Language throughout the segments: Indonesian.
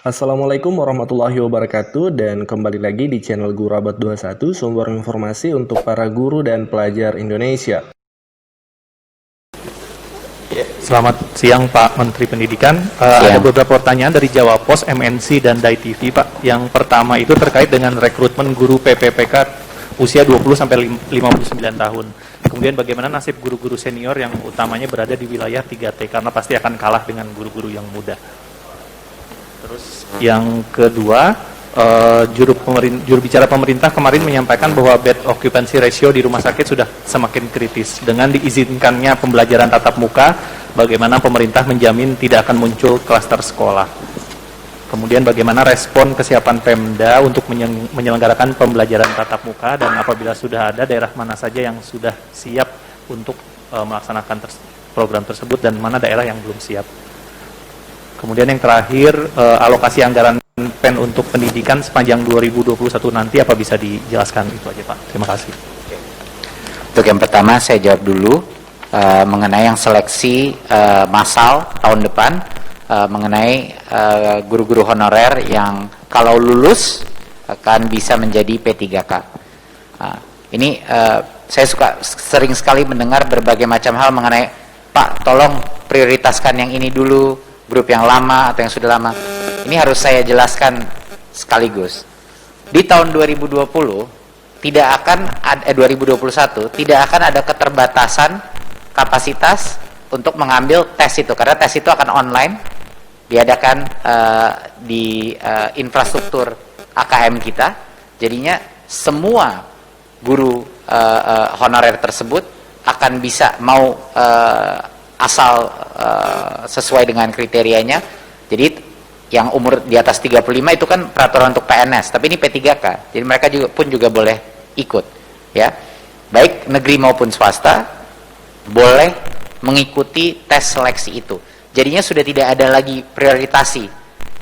Assalamualaikum warahmatullahi wabarakatuh dan kembali lagi di channel Gurabat21, sumber informasi untuk para guru dan pelajar Indonesia. Selamat siang Pak Menteri Pendidikan. Ada beberapa pertanyaan dari Jawa Pos, MNC, dan Dai TV Pak. Yang pertama itu terkait dengan rekrutmen guru PPPK usia 20-59 tahun. Kemudian bagaimana nasib guru-guru senior yang utamanya berada di wilayah 3T, karena pasti akan kalah dengan guru-guru yang muda. Terus yang kedua, juru bicara pemerintah kemarin menyampaikan bahwa bed occupancy ratio di rumah sakit sudah semakin kritis. Dengan diizinkannya pembelajaran tatap muka, bagaimana pemerintah menjamin tidak akan muncul klaster sekolah? Kemudian bagaimana respon kesiapan Pemda untuk menyelenggarakan pembelajaran tatap muka, dan apabila sudah ada, daerah mana saja yang sudah siap untuk melaksanakan program tersebut dan mana daerah yang belum siap? Kemudian yang terakhir, alokasi anggaran PEN untuk pendidikan sepanjang 2021 nanti apa bisa dijelaskan? Itu aja Pak, terima kasih. Untuk yang pertama saya jawab dulu mengenai yang seleksi massal tahun depan, mengenai guru-guru honorer yang kalau lulus akan bisa menjadi P3K. Ini saya sering sekali mendengar berbagai macam hal mengenai, Pak tolong prioritaskan yang ini dulu, grup yang lama atau yang sudah lama. Ini harus saya jelaskan sekaligus. Di tahun 2020 tidak akan ada 2021 tidak akan ada keterbatasan kapasitas untuk mengambil tes itu, karena tes itu akan online, diadakan di infrastruktur AKM kita. Jadinya semua guru honorer tersebut akan bisa asal sesuai dengan kriterianya. Jadi yang umur di atas 35 itu kan peraturan untuk PNS, tapi ini P3K. Jadi mereka juga boleh ikut, ya. Baik negeri maupun swasta boleh mengikuti tes seleksi itu. Jadinya sudah tidak ada lagi prioritasi.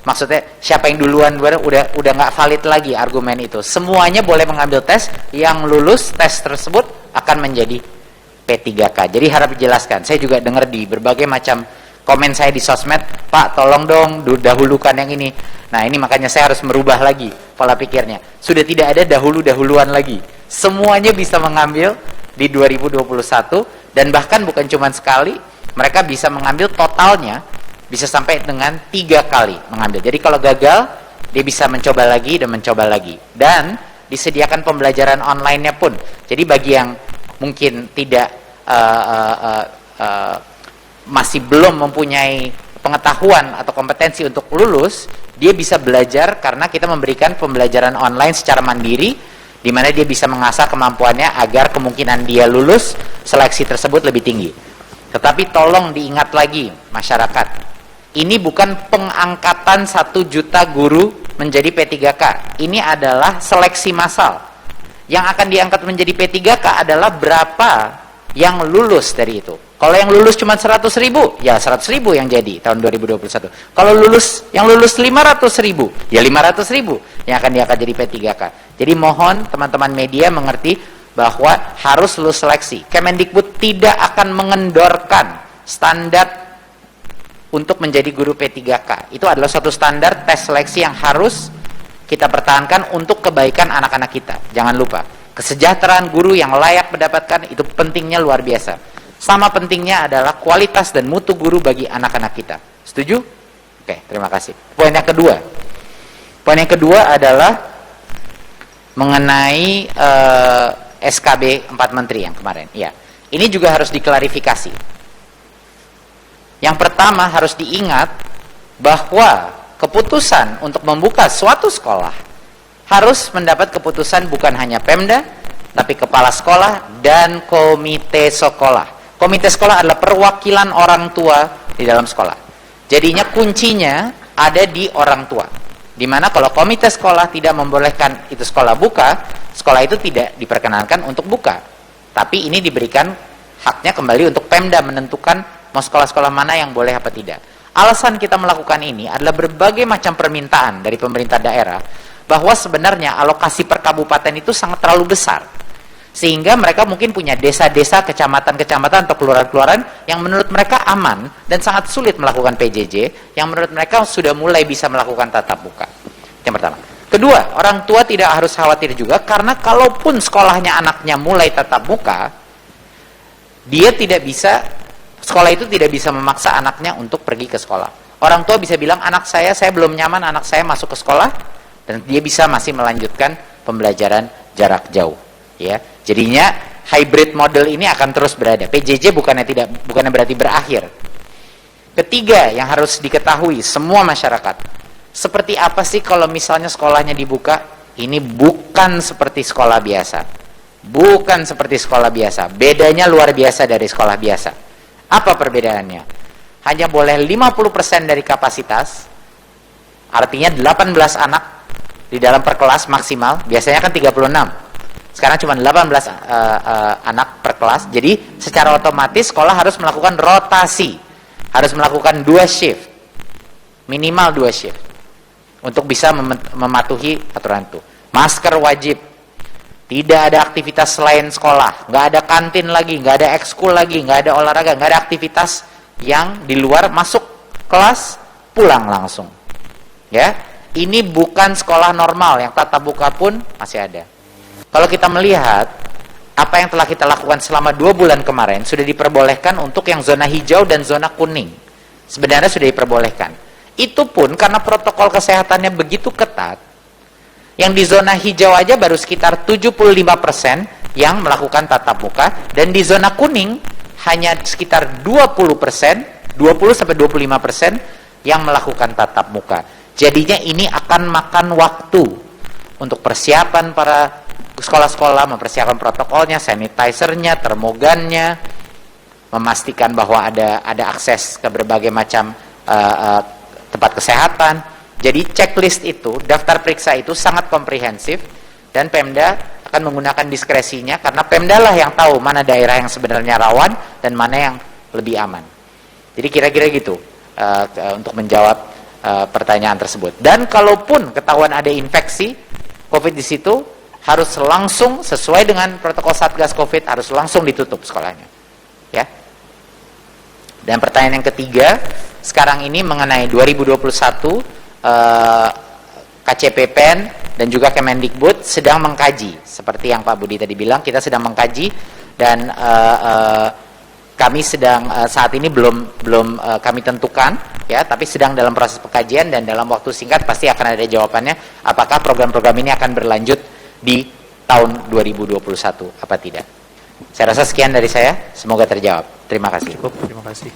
Maksudnya siapa yang duluan udah nggak valid lagi argumen itu. Semuanya boleh mengambil tes, yang lulus tes tersebut akan menjadi P3K. Jadi harap dijelaskan. Saya juga dengar di berbagai macam komen saya di sosmed, Pak tolong dong dahulukan yang ini. Nah ini makanya saya harus merubah lagi pola pikirnya. Sudah tidak ada dahuluan lagi. Semuanya bisa mengambil di 2021, dan bahkan bukan cuma sekali, mereka bisa mengambil totalnya bisa sampai dengan 3 kali mengambil. Jadi kalau gagal, dia bisa mencoba lagi dan mencoba lagi. Dan disediakan pembelajaran online-nya pun. Jadi bagi yang mungkin tidak masih belum mempunyai pengetahuan atau kompetensi untuk lulus, dia bisa belajar karena kita memberikan pembelajaran online secara mandiri, di mana dia bisa mengasah kemampuannya agar kemungkinan dia lulus seleksi tersebut lebih tinggi. Tetapi tolong diingat lagi masyarakat, ini bukan pengangkatan 1 juta guru menjadi P3K. Ini adalah seleksi massal. Yang akan diangkat menjadi P3K adalah berapa yang lulus dari itu. Kalau yang lulus cuma 100.000, ya 100.000 yang jadi tahun 2021. Kalau yang lulus 500.000, ya 500.000 yang akan diangkat jadi P3K. Jadi mohon teman-teman media mengerti bahwa harus lulus seleksi. Kemendikbud tidak akan mengendorkan standar untuk menjadi guru P3K. Itu adalah suatu standar tes seleksi yang harus kita pertahankan untuk kebaikan anak-anak kita. Jangan lupa, kesejahteraan guru yang layak mendapatkan itu pentingnya luar biasa. Sama pentingnya adalah kualitas dan mutu guru bagi anak-anak kita. Setuju? Oke, terima kasih. Poin yang kedua adalah mengenai SKB 4 Menteri yang kemarin. Ya, ini juga harus diklarifikasi. Yang pertama harus diingat bahwa keputusan untuk membuka suatu sekolah harus mendapat keputusan bukan hanya Pemda, tapi kepala sekolah dan komite sekolah. Komite sekolah adalah perwakilan orang tua di dalam sekolah. Jadinya kuncinya ada di orang tua. Dimana kalau komite sekolah tidak membolehkan itu sekolah buka, sekolah itu tidak diperkenankan untuk buka. Tapi ini diberikan haknya kembali untuk Pemda menentukan mau sekolah-sekolah mana yang boleh apa tidak. Alasan kita melakukan ini adalah berbagai macam permintaan dari pemerintah daerah bahwa sebenarnya alokasi per kabupaten itu sangat terlalu besar. Sehingga mereka mungkin punya desa-desa, kecamatan-kecamatan atau kelurahan-kelurahan yang menurut mereka aman dan sangat sulit melakukan PJJ, yang menurut mereka sudah mulai bisa melakukan tatap muka. Yang pertama. Kedua, orang tua tidak harus khawatir juga, karena kalaupun sekolahnya anaknya mulai tatap muka, dia tidak bisa, sekolah itu tidak bisa memaksa anaknya untuk pergi ke sekolah. Orang tua bisa bilang, anak saya belum nyaman, anak saya masuk ke sekolah, dan dia bisa masih melanjutkan pembelajaran jarak jauh. Ya, jadinya hybrid model ini akan terus berada. PJJ bukannya berarti berakhir. Ketiga yang harus diketahui semua masyarakat, seperti apa sih kalau misalnya sekolahnya dibuka? Ini bukan seperti sekolah biasa. Bukan seperti sekolah biasa. Bedanya luar biasa dari sekolah biasa. Apa perbedaannya? Hanya boleh 50% dari kapasitas, artinya 18 anak di dalam per kelas maksimal, biasanya kan 36. Sekarang cuma 18 anak per kelas. Jadi secara otomatis sekolah harus melakukan rotasi, harus melakukan 2 shift, minimal 2 shift, untuk bisa mematuhi aturan itu. Masker wajib, tidak ada aktivitas selain sekolah, nggak ada kantin lagi, nggak ada ekskul lagi, nggak ada olahraga, nggak ada aktivitas yang di luar, masuk kelas pulang langsung. Ya, ini bukan sekolah normal yang tatap muka pun masih ada. Kalau kita melihat apa yang telah kita lakukan selama 2 bulan kemarin, sudah diperbolehkan untuk yang zona hijau dan zona kuning. Sebenarnya sudah diperbolehkan. Itu pun karena protokol kesehatannya begitu ketat, yang di zona hijau aja baru sekitar 75% yang melakukan tatap muka, dan di zona kuning hanya sekitar 20%, 20-25% yang melakukan tatap muka. Jadinya ini akan makan waktu untuk persiapan para sekolah-sekolah, mempersiapkan protokolnya, sanitizer-nya, termogannya, memastikan bahwa ada akses ke berbagai macam tempat kesehatan. Jadi checklist itu, daftar periksa itu sangat komprehensif, dan Pemda akan menggunakan diskresinya, karena Pemda lah yang tahu mana daerah yang sebenarnya rawan dan mana yang lebih aman. Jadi kira-kira gitu untuk menjawab pertanyaan tersebut. Dan kalaupun ketahuan ada infeksi COVID di situ, harus langsung sesuai dengan protokol Satgas COVID, harus langsung ditutup sekolahnya. Ya. Dan pertanyaan yang ketiga, sekarang ini mengenai 2021, KCPPN dan juga Kemendikbud sedang mengkaji. Seperti yang Pak Budi tadi bilang, kita sedang mengkaji, dan kami sedang saat ini belum kami tentukan, ya, tapi sedang dalam proses pengkajian, dan dalam waktu singkat pasti akan ada jawabannya apakah program-program ini akan berlanjut di tahun 2021 apa tidak. Saya rasa sekian dari saya, semoga terjawab. Terima kasih. Cukup, terima kasih.